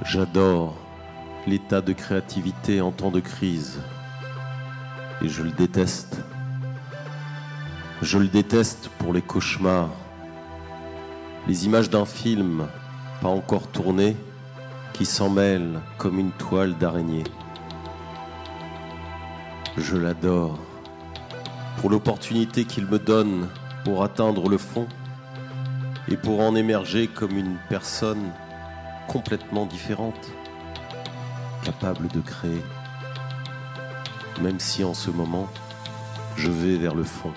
J'adore l'état de créativité en temps de crise. Et je le déteste. Je le déteste pour les cauchemars. Les images d'un film pas encore tourné qui s'en mêlent comme une toile d'araignée. Je l'adore pour l'opportunité qu'il me donne pour atteindre le fond et pour en émerger comme une personne complètement différente, capable de créer, même si en ce moment, je vais vers le fond.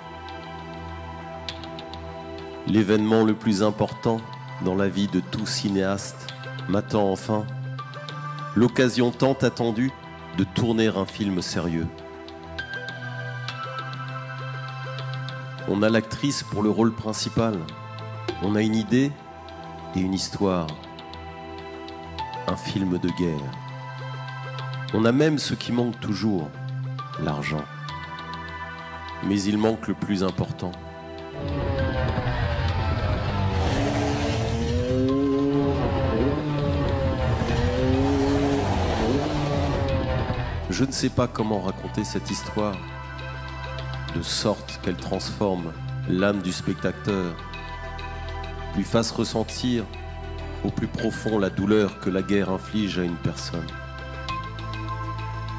L'événement le plus important dans la vie de tout cinéaste m'attend enfin, l'occasion tant attendue de tourner un film sérieux. On a l'actrice pour le rôle principal, on a une idée et une histoire, un film de guerre. On a même ce qui manque toujours, l'argent. Mais il manque le plus important. Je ne sais pas comment raconter cette histoire, de sorte qu'elle transforme l'âme du spectateur, lui fasse ressentir au plus profond la douleur que la guerre inflige à une personne.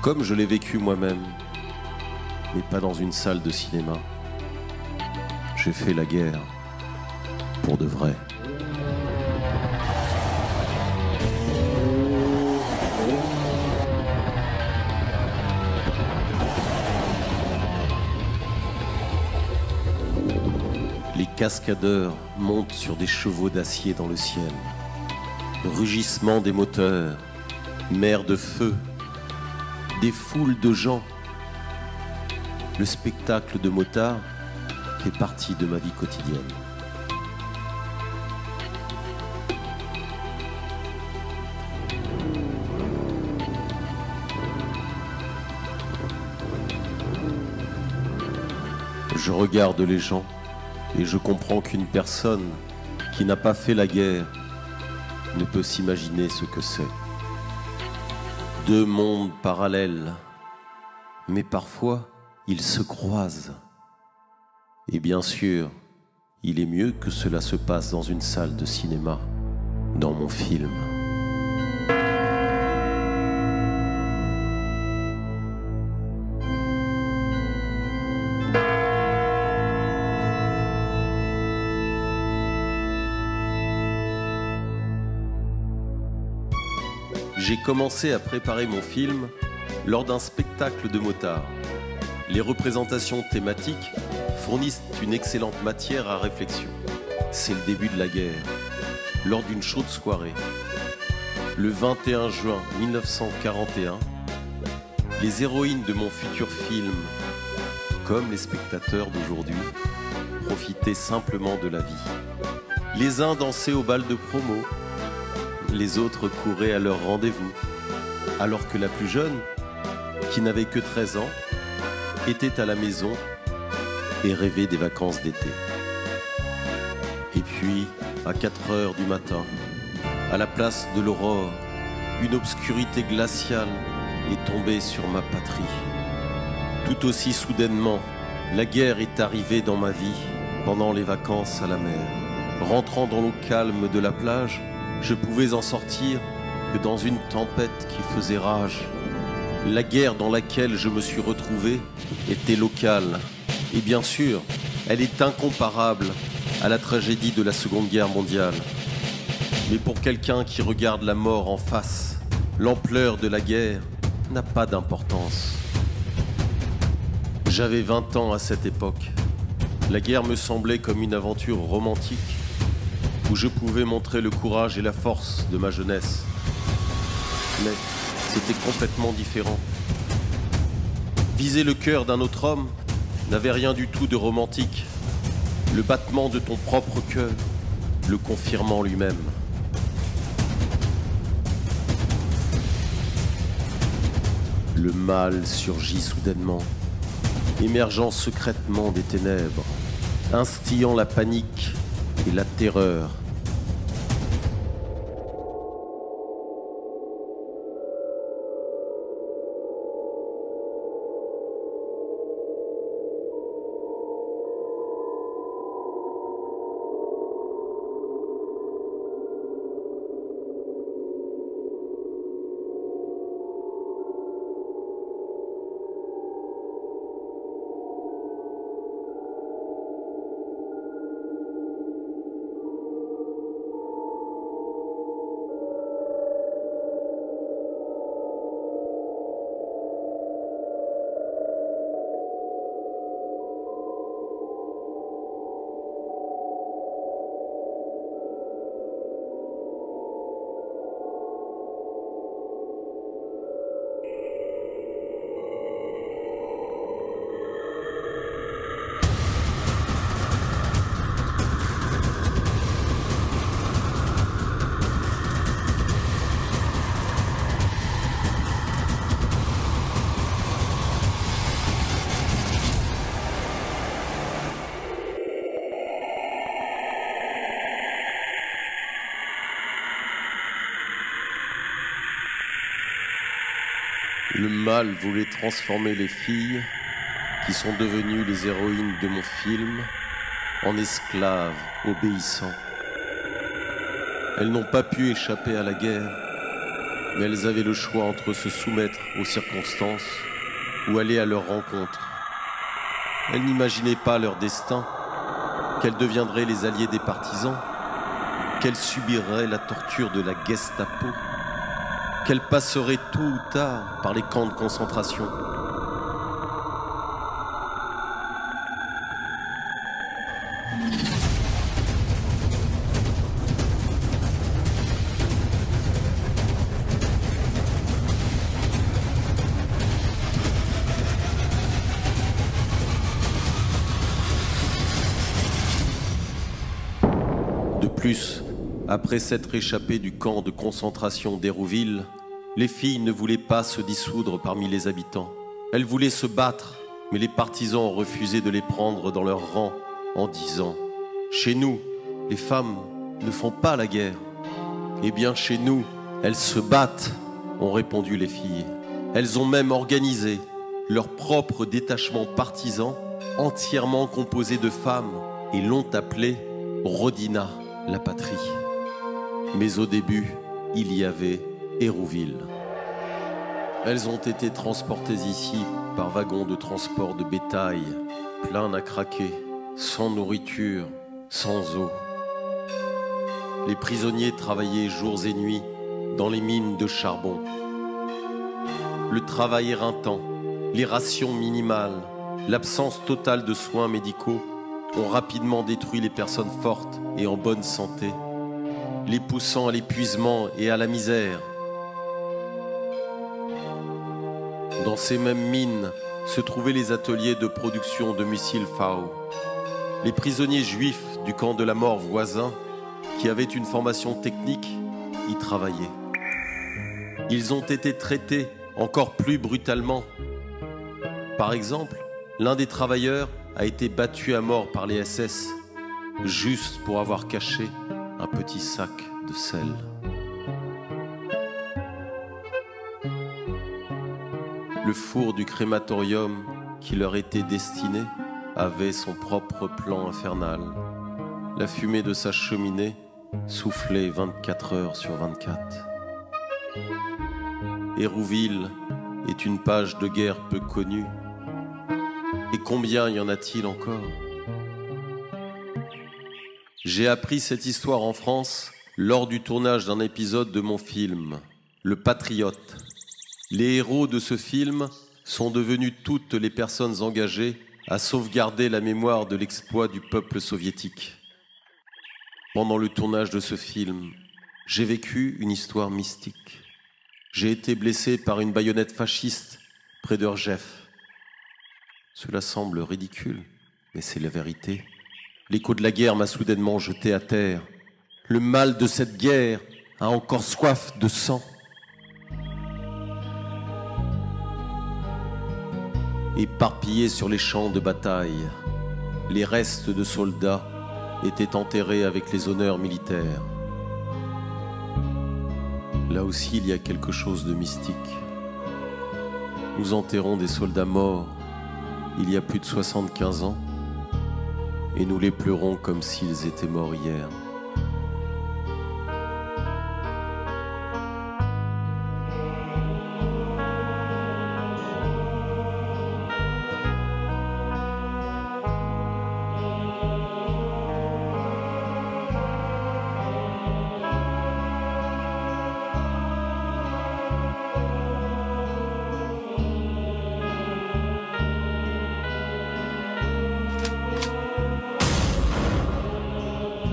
Comme je l'ai vécu moi-même, mais pas dans une salle de cinéma. J'ai fait la guerre pour de vrai. Les cascadeurs montent sur des chevaux d'acier dans le ciel. Rugissement des moteurs, mer de feu, des foules de gens. Le spectacle de motards fait partie de ma vie quotidienne. Je regarde les gens et je comprends qu'une personne qui n'a pas fait la guerre ne peut s'imaginer ce que c'est. Deux mondes parallèles, mais parfois ils se croisent. Et bien sûr, il est mieux que cela se passe dans une salle de cinéma, dans mon film. J'ai commencé à préparer mon film lors d'un spectacle de motards. Les représentations thématiques fournissent une excellente matière à réflexion. C'est le début de la guerre, lors d'une chaude soirée. Le 21 juin 1941, les héroïnes de mon futur film, comme les spectateurs d'aujourd'hui, profitaient simplement de la vie. Les uns dansaient au bal de promo, les autres couraient à leur rendez-vous, alors que la plus jeune, qui n'avait que 13 ans, était à la maison et rêvait des vacances d'été. Et puis, à 4 heures du matin, à la place de l'aurore, une obscurité glaciale est tombée sur ma patrie. Tout aussi soudainement, la guerre est arrivée dans ma vie pendant les vacances à la mer. Rentrant dans l'eau calme de la plage, je pouvais en sortir que dans une tempête qui faisait rage. La guerre dans laquelle je me suis retrouvé était locale. Et bien sûr, elle est incomparable à la tragédie de la Seconde Guerre mondiale. Mais pour quelqu'un qui regarde la mort en face, l'ampleur de la guerre n'a pas d'importance. J'avais 20 ans à cette époque. La guerre me semblait comme une aventure romantique où je pouvais montrer le courage et la force de ma jeunesse. Mais c'était complètement différent. Viser le cœur d'un autre homme n'avait rien du tout de romantique. Le battement de ton propre cœur le confirmant lui-même. Le mal surgit soudainement, émergeant secrètement des ténèbres, instillant la panique et la terreur. Le mal voulait transformer les filles, qui sont devenues les héroïnes de mon film, en esclaves obéissants. Elles n'ont pas pu échapper à la guerre, mais elles avaient le choix entre se soumettre aux circonstances ou aller à leur rencontre. Elles n'imaginaient pas leur destin, qu'elles deviendraient les alliés des partisans, qu'elles subiraient la torture de la Gestapo, qu'elles passeraient tôt ou tard par les camps de concentration. De plus, après s'être échappées du camp de concentration d'Hérouville, les filles ne voulaient pas se dissoudre parmi les habitants. Elles voulaient se battre, mais les partisans ont refusé de les prendre dans leur rang en disant « Chez nous, les femmes ne font pas la guerre. » Eh bien, chez nous, elles se battent, ont répondu les filles. Elles ont même organisé leur propre détachement partisan entièrement composé de femmes et l'ont appelé Rodina, la patrie. Mais au début, il y avait Hérouville. Elles ont été transportées ici par wagons de transport de bétail, pleins à craquer, sans nourriture, sans eau. Les prisonniers travaillaient jours et nuits dans les mines de charbon. Le travail éreintant, les rations minimales, l'absence totale de soins médicaux ont rapidement détruit les personnes fortes et en bonne santé, les poussant à l'épuisement et à la misère. Dans ces mêmes mines se trouvaient les ateliers de production de missiles FAO. Les prisonniers juifs du camp de la mort voisin, qui avaient une formation technique, y travaillaient. Ils ont été traités encore plus brutalement. Par exemple, l'un des travailleurs a été battu à mort par les SS, juste pour avoir caché un petit sac de sel. Le four du crématorium qui leur était destiné avait son propre plan infernal. La fumée de sa cheminée soufflait 24 heures sur 24. Hérouville est une page de guerre peu connue. Et combien y en a-t-il encore? J'ai appris cette histoire en France lors du tournage d'un épisode de mon film, Le Patriote. Les héros de ce film sont devenus toutes les personnes engagées à sauvegarder la mémoire de l'exploit du peuple soviétique. Pendant le tournage de ce film, j'ai vécu une histoire mystique. J'ai été blessé par une baïonnette fasciste près de Rjev. Cela semble ridicule, mais c'est la vérité. L'écho de la guerre m'a soudainement jeté à terre. Le mal de cette guerre a encore soif de sang. Éparpillés sur les champs de bataille, les restes de soldats étaient enterrés avec les honneurs militaires. Là aussi, il y a quelque chose de mystique. Nous enterrons des soldats morts il y a plus de 75 ans et nous les pleurons comme s'ils étaient morts hier.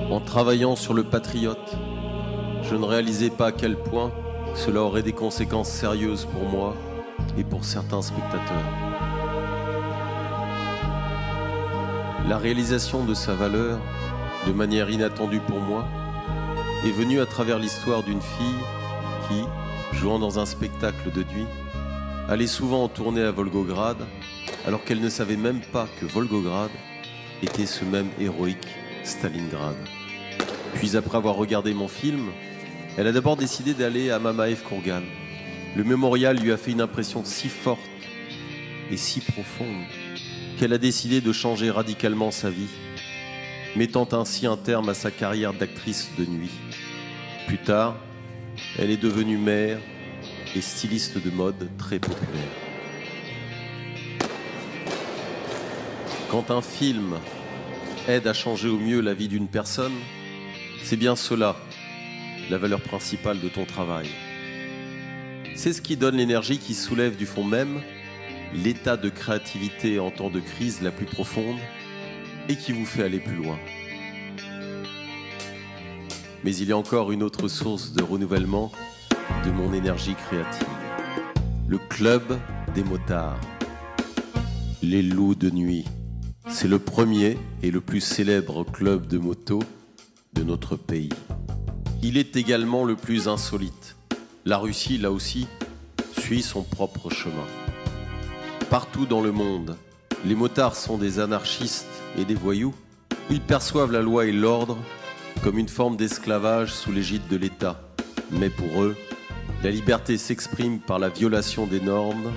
En travaillant sur Le Patriote, je ne réalisais pas à quel point cela aurait des conséquences sérieuses pour moi et pour certains spectateurs. La réalisation de sa valeur, de manière inattendue pour moi, est venue à travers l'histoire d'une fille qui, jouant dans un spectacle de nuit, allait souvent en tournée à Volgograd, alors qu'elle ne savait même pas que Volgograd était ce même héroïque Stalingrad. Puis après avoir regardé mon film, elle a d'abord décidé d'aller à Mamaev Kourgan. le mémorial lui a fait une impression si forte et si profonde qu'elle a décidé de changer radicalement sa vie, mettant ainsi un terme à sa carrière d'actrice de nuit. Plus tard, elle est devenue mère et styliste de mode très populaire. Quand un film aide à changer au mieux la vie d'une personne, c'est bien cela, la valeur principale de ton travail. C'est ce qui donne l'énergie qui soulève du fond même l'état de créativité en temps de crise la plus profonde et qui vous fait aller plus loin. Mais il y a encore une autre source de renouvellement de mon énergie créative. Le club des motards. Les loups de nuit. C'est le premier et le plus célèbre club de moto de notre pays. Il est également le plus insolite. La Russie, là aussi, suit son propre chemin. Partout dans le monde, les motards sont des anarchistes et des voyous. Ils perçoivent la loi et l'ordre comme une forme d'esclavage sous l'égide de l'État. Mais pour eux, la liberté s'exprime par la violation des normes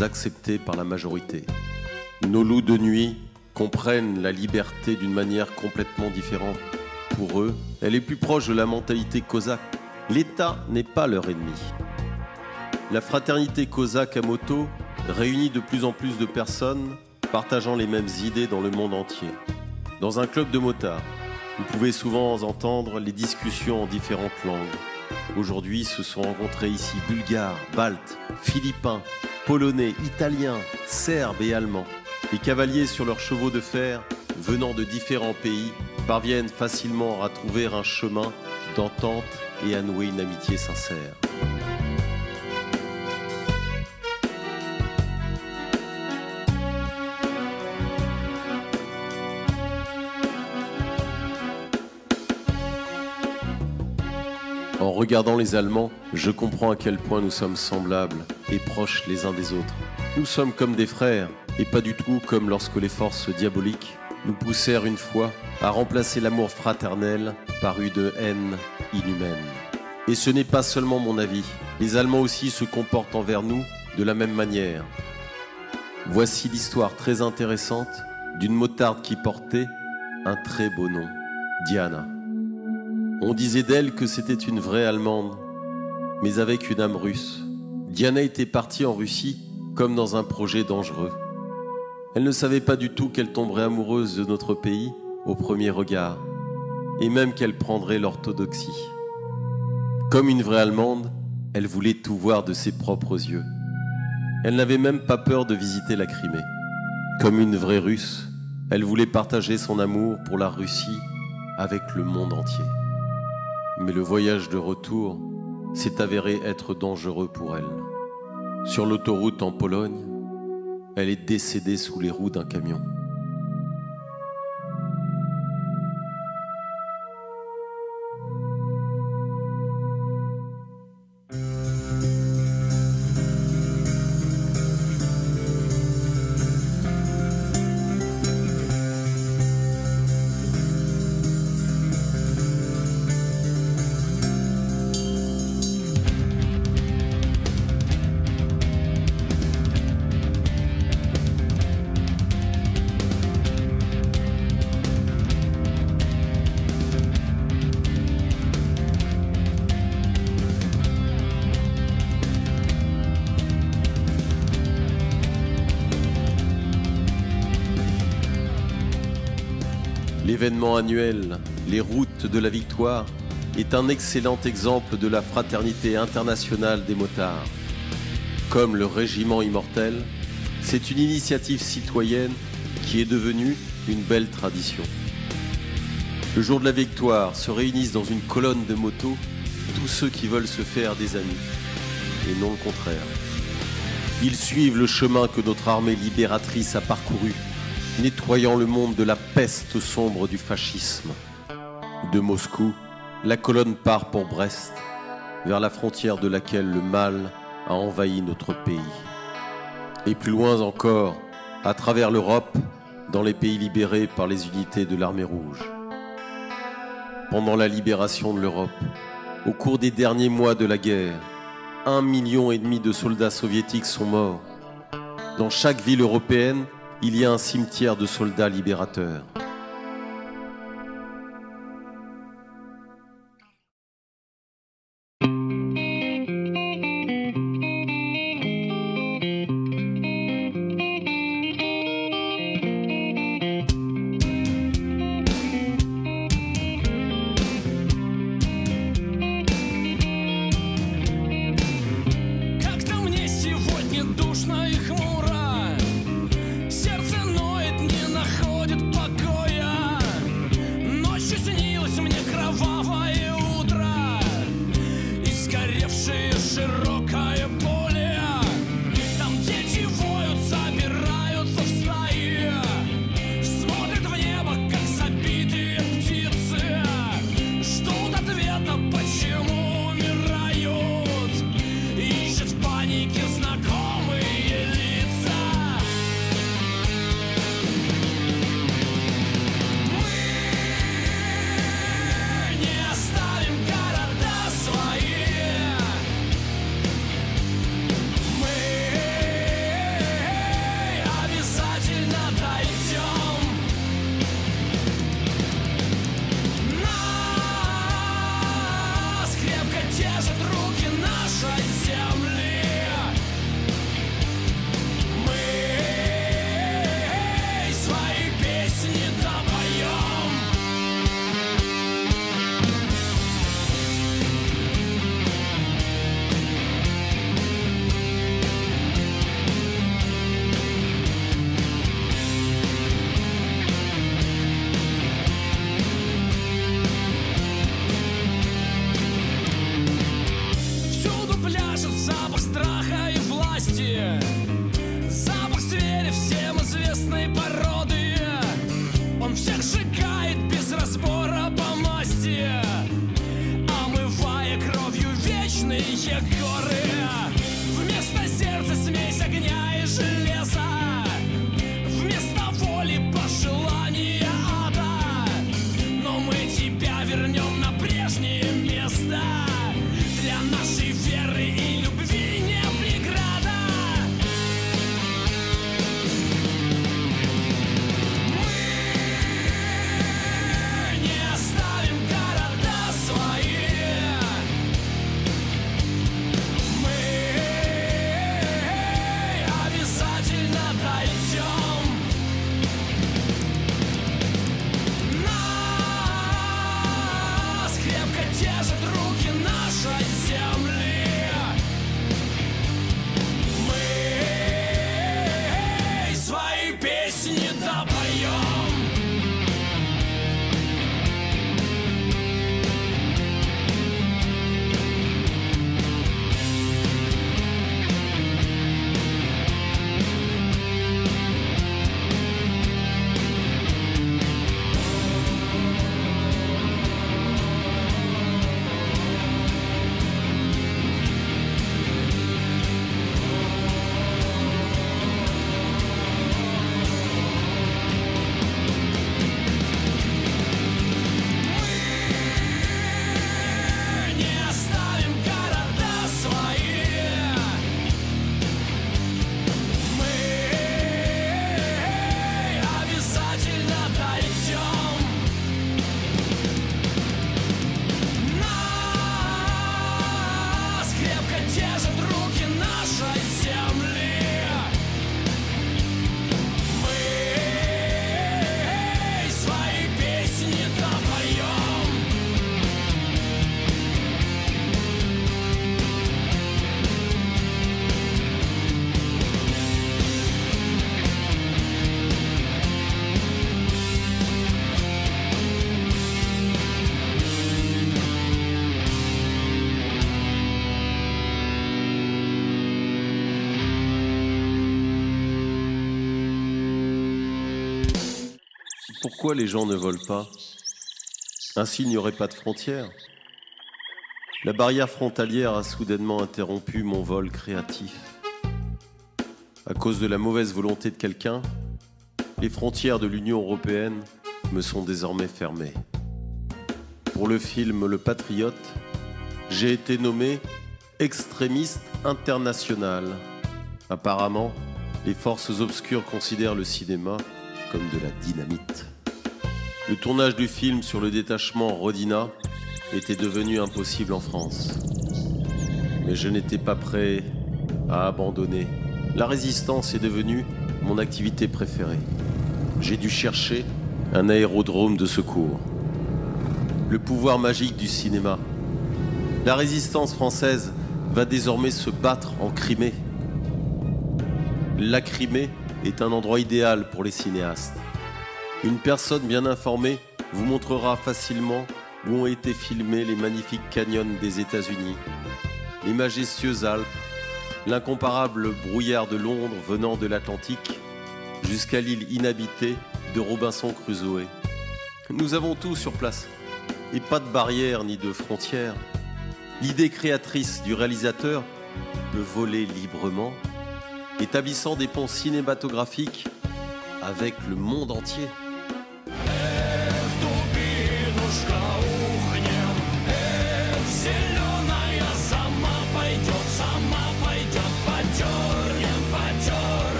acceptées par la majorité. Nos loups de nuit comprennent la liberté d'une manière complètement différente. Pour eux, elle est plus proche de la mentalité cosaque. L'État n'est pas leur ennemi. La fraternité cosaque à moto réunit de plus en plus de personnes partageant les mêmes idées dans le monde entier. Dans un club de motards, vous pouvez souvent entendre les discussions en différentes langues. Aujourd'hui, se sont rencontrés ici Bulgares, Baltes, Philippins, Polonais, Italiens, Serbes et Allemands. Les cavaliers sur leurs chevaux de fer, venant de différents pays, parviennent facilement à trouver un chemin d'entente et à nouer une amitié sincère. En regardant les Allemands, je comprends à quel point nous sommes semblables et proches les uns des autres. Nous sommes comme des frères, et pas du tout comme lorsque les forces diaboliques nous poussèrent une fois à remplacer l'amour fraternel par une haine inhumaine. Et ce n'est pas seulement mon avis, les Allemands aussi se comportent envers nous de la même manière. Voici l'histoire très intéressante d'une motarde qui portait un très beau nom, Diana. On disait d'elle que c'était une vraie Allemande, mais avec une âme russe. Diana était partie en Russie comme dans un projet dangereux. Elle ne savait pas du tout qu'elle tomberait amoureuse de notre pays au premier regard, et même qu'elle prendrait l'orthodoxie. Comme une vraie Allemande, elle voulait tout voir de ses propres yeux. Elle n'avait même pas peur de visiter la Crimée. Comme une vraie Russe, elle voulait partager son amour pour la Russie avec le monde entier. Mais le voyage de retour s'est avéré être dangereux pour elle. Sur l'autoroute en Pologne, elle est décédée sous les roues d'un camion. L'événement annuel, les routes de la victoire, est un excellent exemple de la fraternité internationale des motards. Comme le Régiment Immortel, c'est une initiative citoyenne qui est devenue une belle tradition. Le jour de la victoire se réunissent dans une colonne de motos tous ceux qui veulent se faire des amis, et non le contraire. Ils suivent le chemin que notre armée libératrice a parcouru, nettoyant le monde de la peste sombre du fascisme. De Moscou, la colonne part pour Brest, vers la frontière de laquelle le mal a envahi notre pays. Et plus loin encore, à travers l'Europe, dans les pays libérés par les unités de l'armée rouge. Pendant la libération de l'Europe, au cours des derniers mois de la guerre, 1,5 million de soldats soviétiques sont morts. Dans chaque ville européenne, il y a un cimetière de soldats libérateurs. Pourquoi les gens ne volent pas? Ainsi, il n'y aurait pas de frontières. La barrière frontalière a soudainement interrompu mon vol créatif. À cause de la mauvaise volonté de quelqu'un, les frontières de l'Union européenne me sont désormais fermées. Pour le film Le Patriote, j'ai été nommé extrémiste international. Apparemment, les forces obscures considèrent le cinéma comme de la dynamite. Le tournage du film sur le détachement Rodina était devenu impossible en France. Mais je n'étais pas prêt à abandonner. La résistance est devenue mon activité préférée. J'ai dû chercher un aérodrome de secours. Le pouvoir magique du cinéma. La résistance française va désormais se battre en Crimée. La Crimée est un endroit idéal pour les cinéastes. Une personne bien informée vous montrera facilement où ont été filmés les magnifiques canyons des États-Unis, les majestueuses Alpes, l'incomparable brouillard de Londres venant de l'Atlantique, jusqu'à l'île inhabitée de Robinson Crusoe. Nous avons tout sur place, et pas de barrières ni de frontières. L'idée créatrice du réalisateur peut voler librement, établissant des ponts cinématographiques avec le monde entier.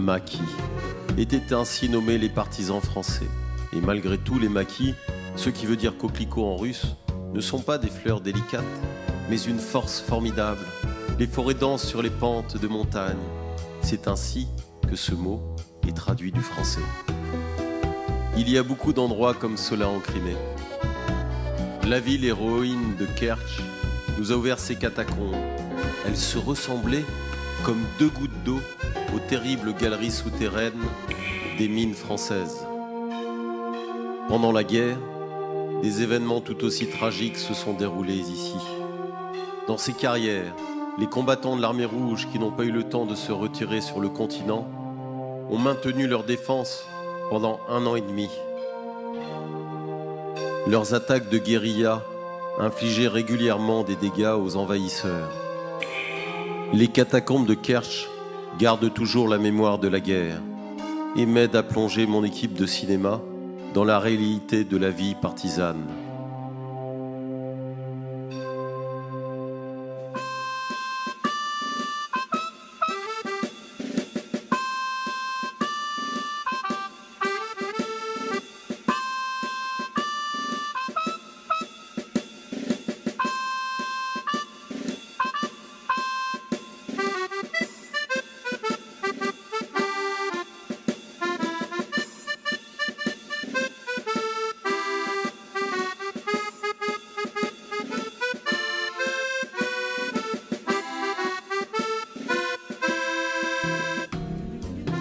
Maquis étaient ainsi nommés les partisans français. Et malgré tout, les maquis, ce qui veut dire coquelicot en russe, ne sont pas des fleurs délicates, mais une force formidable. Les forêts dansent sur les pentes de montagne. C'est ainsi que ce mot est traduit du français. Il y a beaucoup d'endroits comme cela en Crimée. La ville héroïne de Kertch nous a ouvert ses catacombes. Elles se ressemblaient comme deux gouttes d'eau aux terribles galeries souterraines des mines françaises. Pendant la guerre, des événements tout aussi tragiques se sont déroulés ici. Dans ces carrières, les combattants de l'armée rouge qui n'ont pas eu le temps de se retirer sur le continent ont maintenu leur défense pendant 1 an et demi. Leurs attaques de guérilla infligeaient régulièrement des dégâts aux envahisseurs. Les catacombes de Kertch gardent toujours la mémoire de la guerre et m'aident à plonger mon équipe de cinéma dans la réalité de la vie partisane.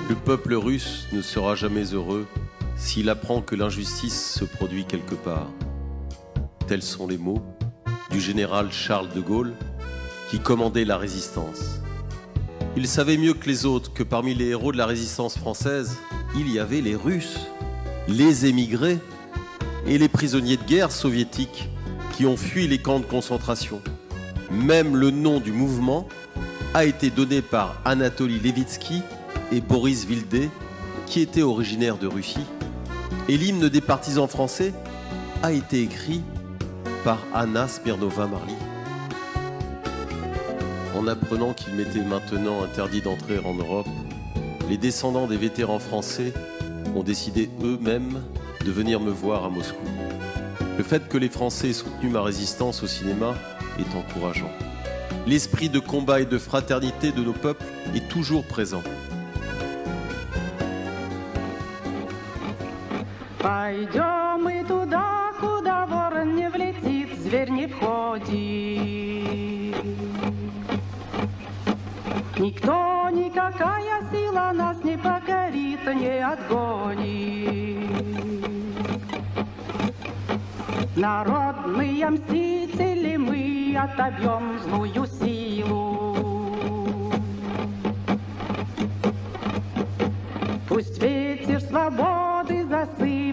Le peuple russe ne sera jamais heureux s'il apprend que l'injustice se produit quelque part. Tels sont les mots du général Charles de Gaulle qui commandait la résistance. Il savait mieux que les autres que parmi les héros de la résistance française, il y avait les Russes, les émigrés et les prisonniers de guerre soviétiques qui ont fui les camps de concentration. Même le nom du mouvement a été donné par Anatoly Levitsky et Boris Vildé, qui étaient originaires de Russie. Et l'hymne des partisans français a été écrit par Anna Smirnova-Marly. En apprenant qu'il m'était maintenant interdit d'entrer en Europe, les descendants des vétérans français ont décidé eux-mêmes de venir me voir à Moscou. Le fait que les Français aient soutenu ma résistance au cinéma est encourageant. L'esprit de combat et de fraternité de nos peuples est toujours présent. Пойдем мы туда, куда ворон не влетит, зверь не входит. Никто, никакая сила нас не покорит, не отгонит. Народные мстители мы отобьем злую силу.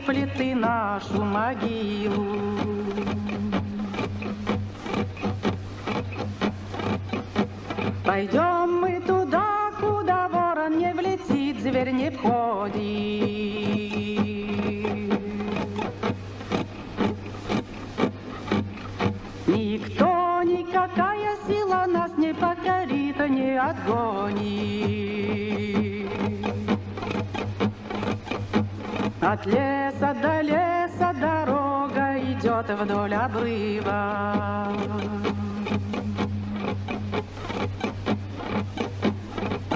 плиты нашу могилу. Пойдем мы туда, куда ворон не влетит, зверь не входит. Никто, никакая сила нас не покорит, не отгонит. От леса до леса дорога идет вдоль обрыва.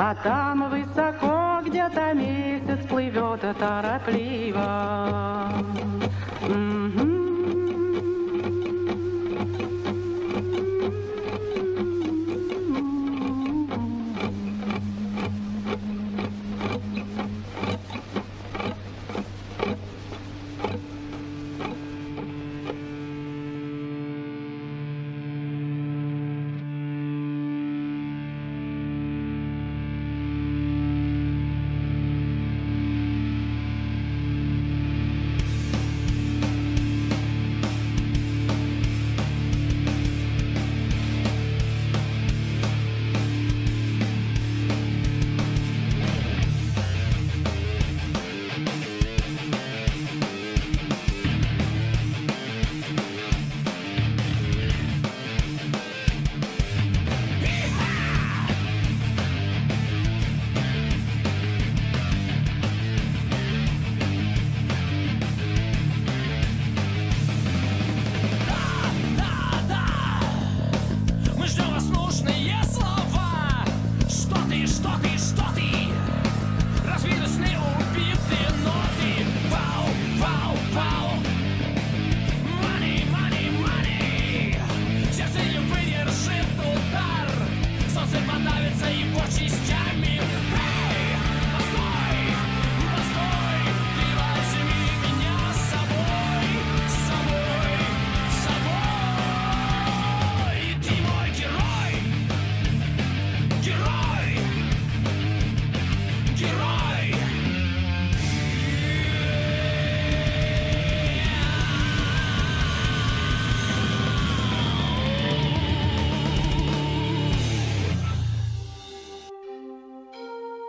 А там высоко где-то месяц плывет торопливо.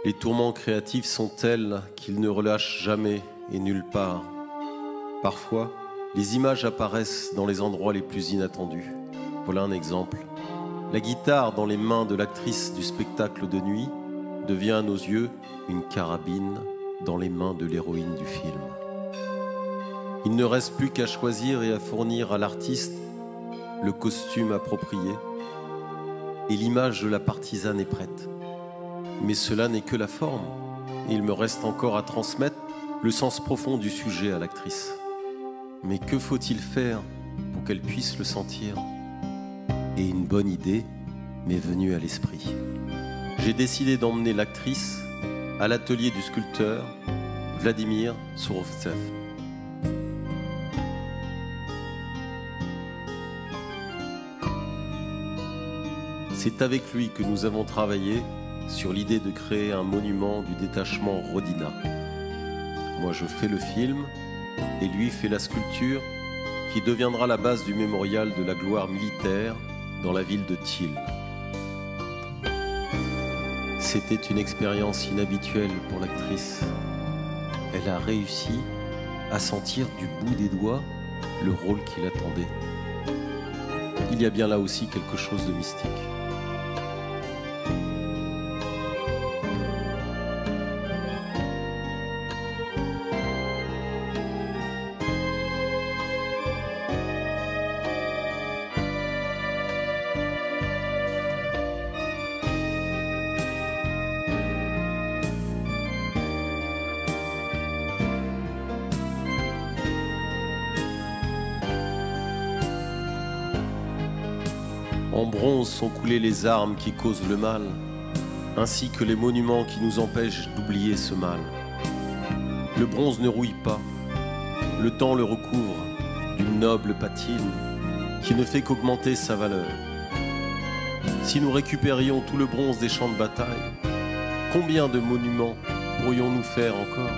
Les tourments créatifs sont tels qu'ils ne relâchent jamais et nulle part. Parfois, les images apparaissent dans les endroits les plus inattendus. Voilà un exemple. La guitare dans les mains de l'actrice du spectacle de nuit devient à nos yeux une carabine dans les mains de l'héroïne du film. Il ne reste plus qu'à choisir et à fournir à l'artiste le costume approprié et l'image de la partisane est prête. Mais cela n'est que la forme. Et il me reste encore à transmettre le sens profond du sujet à l'actrice. Mais que faut-il faire pour qu'elle puisse le sentir ? Et une bonne idée m'est venue à l'esprit. J'ai décidé d'emmener l'actrice à l'atelier du sculpteur Vladimir Surovtsev. C'est avec lui que nous avons travaillé sur l'idée de créer un monument du détachement Rodina. Moi je fais le film et lui fait la sculpture qui deviendra la base du mémorial de la gloire militaire dans la ville de Thiel. C'était une expérience inhabituelle pour l'actrice. Elle a réussi à sentir du bout des doigts le rôle qui l'attendait. Il y a bien là aussi quelque chose de mystique. En bronze sont coulées les armes qui causent le mal, ainsi que les monuments qui nous empêchent d'oublier ce mal. Le bronze ne rouille pas, le temps le recouvre d'une noble patine qui ne fait qu'augmenter sa valeur. Si nous récupérions tout le bronze des champs de bataille, combien de monuments pourrions-nous faire encore ?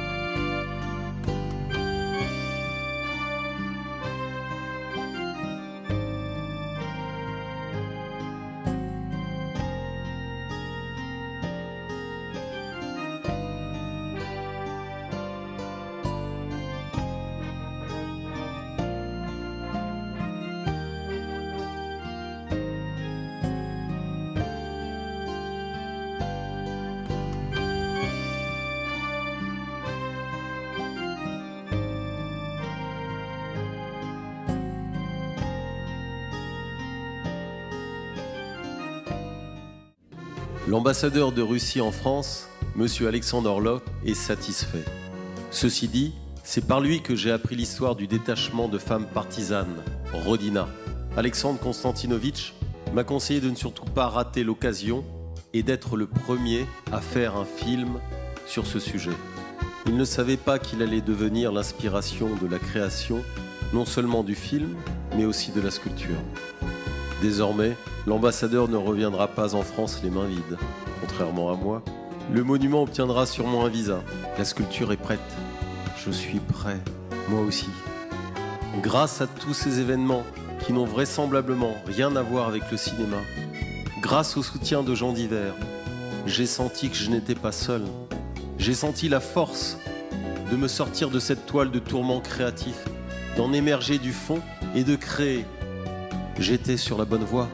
L'ambassadeur de Russie en France, M. Alexandre Orlov, est satisfait. Ceci dit, c'est par lui que j'ai appris l'histoire du détachement de femmes partisanes, Rodina. Alexandre Konstantinovitch m'a conseillé de ne surtout pas rater l'occasion et d'être le premier à faire un film sur ce sujet. Il ne savait pas qu'il allait devenir l'inspiration de la création, non seulement du film, mais aussi de la sculpture. Désormais, l'ambassadeur ne reviendra pas en France les mains vides. Contrairement à moi, le monument obtiendra sûrement un visa. La sculpture est prête. Je suis prêt, moi aussi. Grâce à tous ces événements qui n'ont vraisemblablement rien à voir avec le cinéma, grâce au soutien de gens divers, j'ai senti que je n'étais pas seul. J'ai senti la force de me sortir de cette toile de tourment créatif, d'en émerger du fond et de créer. J'étais sur la bonne voie.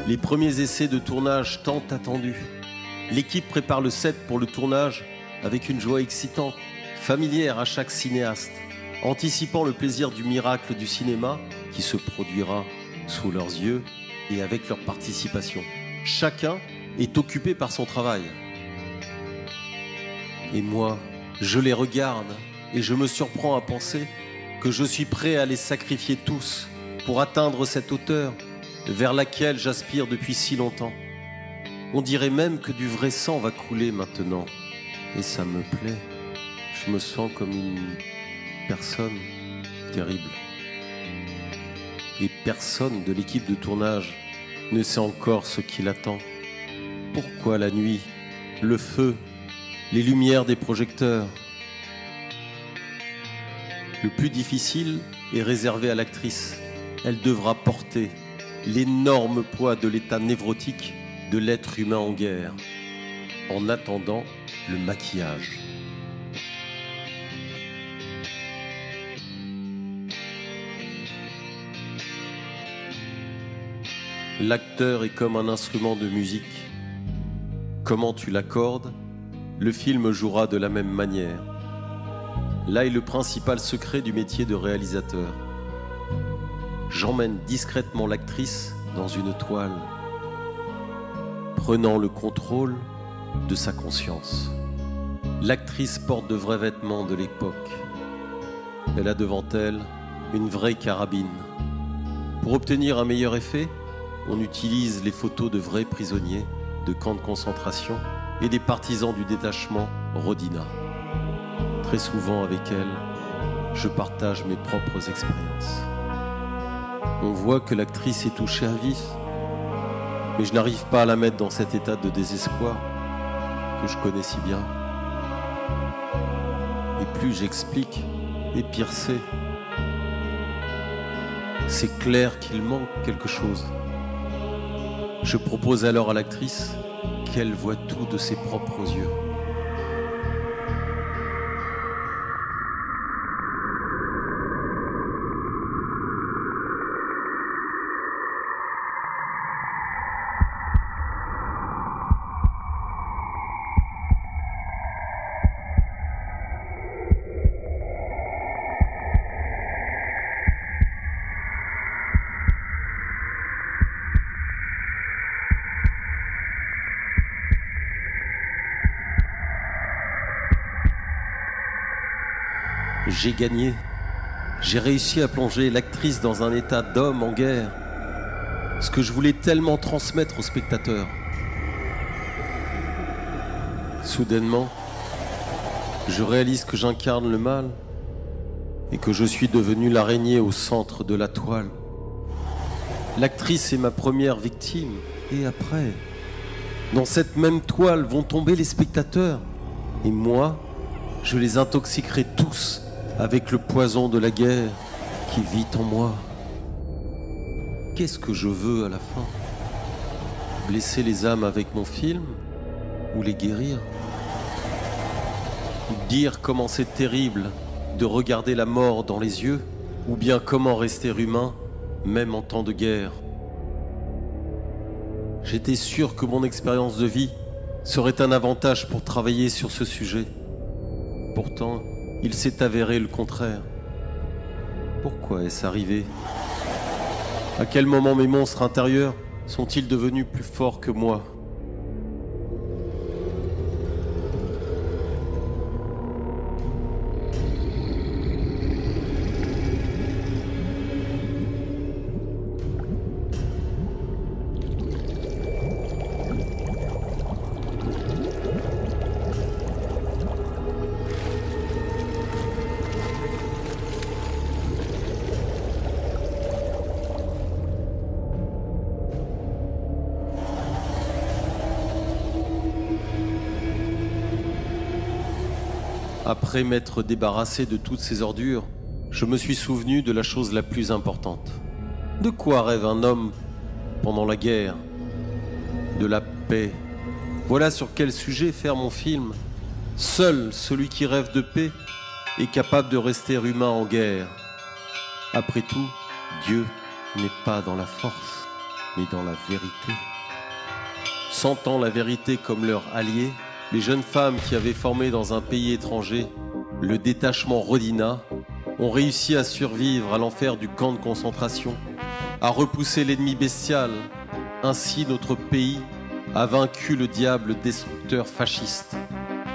Les premiers essais de tournage tant attendus. L'équipe prépare le set pour le tournage avec une joie excitante, familière à chaque cinéaste, anticipant le plaisir du miracle du cinéma qui se produira sous leurs yeux et avec leur participation. Chacun est occupé par son travail. Et moi, je les regarde et je me surprends à penser que je suis prêt à les sacrifier tous pour atteindre cette hauteur vers laquelle j'aspire depuis si longtemps. On dirait même que du vrai sang va couler maintenant. Et ça me plaît. Je me sens comme une personne terrible. Et personne de l'équipe de tournage ne sait encore ce qui l'attend. Pourquoi la nuit, le feu, les lumières des projecteurs? Le plus difficile est réservé à l'actrice. Elle devra porter l'énorme poids de l'état névrotique de l'être humain en guerre. En attendant, le maquillage. L'acteur est comme un instrument de musique. Comment tu l'accordes, le film jouera de la même manière. Là est le principal secret du métier de réalisateur. J'emmène discrètement l'actrice dans une toile, prenant le contrôle de sa conscience. L'actrice porte de vrais vêtements de l'époque. Elle a devant elle une vraie carabine. Pour obtenir un meilleur effet, on utilise les photos de vrais prisonniers de camps de concentration et des partisans du détachement Rodina. Très souvent avec elle, je partage mes propres expériences. On voit que l'actrice est touchée à vif, mais je n'arrive pas à la mettre dans cet état de désespoir que je connais si bien. Et plus j'explique, et pire c'est. C'est clair qu'il manque quelque chose. Je propose alors à l'actrice qu'elle voit tout de ses propres yeux. J'ai gagné. J'ai réussi à plonger l'actrice dans un état d'homme en guerre. Ce que je voulais tellement transmettre aux spectateurs. Soudainement, je réalise que j'incarne le mal et que je suis devenu l'araignée au centre de la toile. L'actrice est ma première victime. Et après, dans cette même toile vont tomber les spectateurs. Et moi, je les intoxiquerai tous avec le poison de la guerre qui vit en moi. Qu'est-ce que je veux à la fin? Blesser les âmes avec mon film ou les guérir? Dire comment c'est terrible de regarder la mort dans les yeux, ou bien comment rester humain même en temps de guerre? J'étais sûr que mon expérience de vie serait un avantage pour travailler sur ce sujet. Pourtant, il s'est avéré le contraire. Pourquoi est-ce arrivé? À quel moment mes monstres intérieurs sont-ils devenus plus forts que moi? Après m'être débarrassé de toutes ces ordures, je me suis souvenu de la chose la plus importante. De quoi rêve un homme pendant la guerre? De la paix. Voilà sur quel sujet faire mon film. Seul celui qui rêve de paix est capable de rester humain en guerre. Après tout, Dieu n'est pas dans la force, mais dans la vérité. Sentant la vérité comme leur allié, les jeunes femmes qui avaient formé dans un pays étranger le détachement Rodina ont réussi à survivre à l'enfer du camp de concentration, à repousser l'ennemi bestial. Ainsi notre pays a vaincu le diable destructeur fasciste.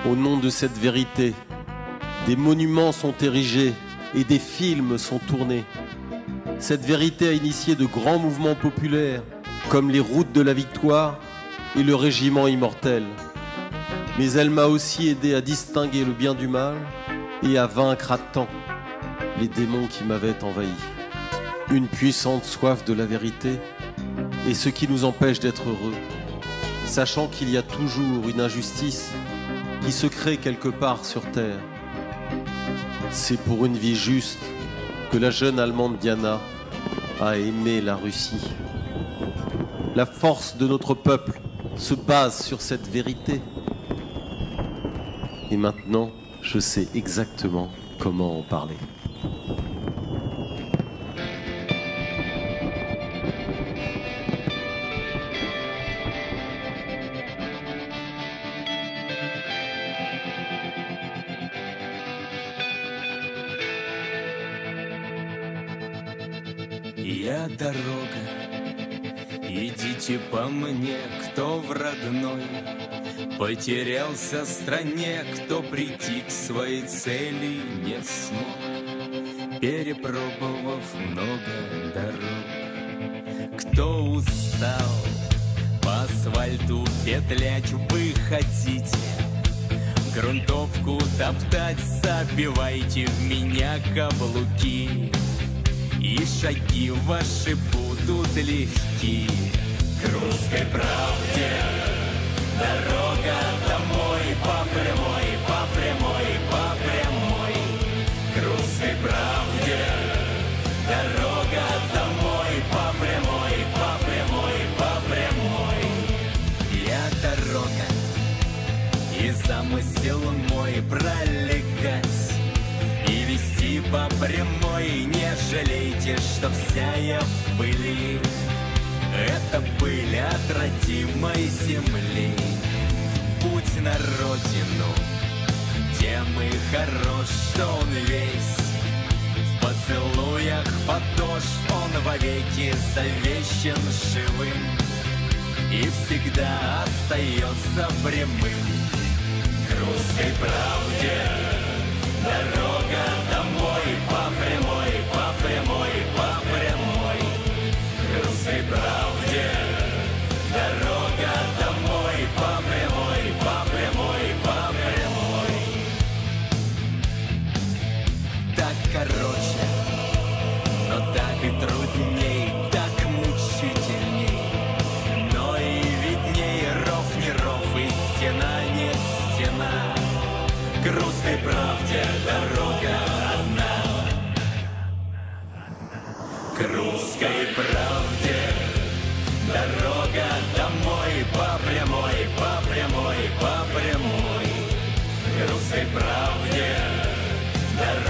Au nom de cette vérité, des monuments sont érigés et des films sont tournés. Cette vérité a initié de grands mouvements populaires comme les Routes de la Victoire et le Régiment Immortel. Mais elle m'a aussi aidé à distinguer le bien du mal et à vaincre à temps les démons qui m'avaient envahi. Une puissante soif de la vérité est ce qui nous empêche d'être heureux, sachant qu'il y a toujours une injustice qui se crée quelque part sur terre. C'est pour une vie juste que la jeune Allemande Diana a aimé la Russie. La force de notre peuple se base sur cette vérité. Et maintenant, je sais exactement comment en parler. Я дорога, идите по мне, кто в родной потерялся в стране, кто прийти к своей цели не смог, перепробовав много дорог. Кто устал по асфальту петлять, выходите, грунтовку топтать, забивайте в меня каблуки, и шаги ваши будут легки. К русской правде дорога домой, по прямой, по прямой, по прямой. К русской правде дорога домой, по прямой, по прямой, по прямой. Я дорога, и замысел мой пролегать и вести по прямой. Не жалейте, что вся я в пыли, это пыль от родимой земли. Путь на родину тем и хорош, что он весь в поцелуях подошв. Он вовеки завещен живым и всегда остается прямым. К русской правде дорога домой, по прямой, по прямой, по прямой. К русской правде дорога домой, по прямой, по прямой, по прямой. Так короче, но так и трудней, так мучительней, но и видней. Ров не ров, и стена не стена. К русской правде дорога одна. К русской правде дорога домой, по прямой, по прямой, по прямой. К русской правде дорога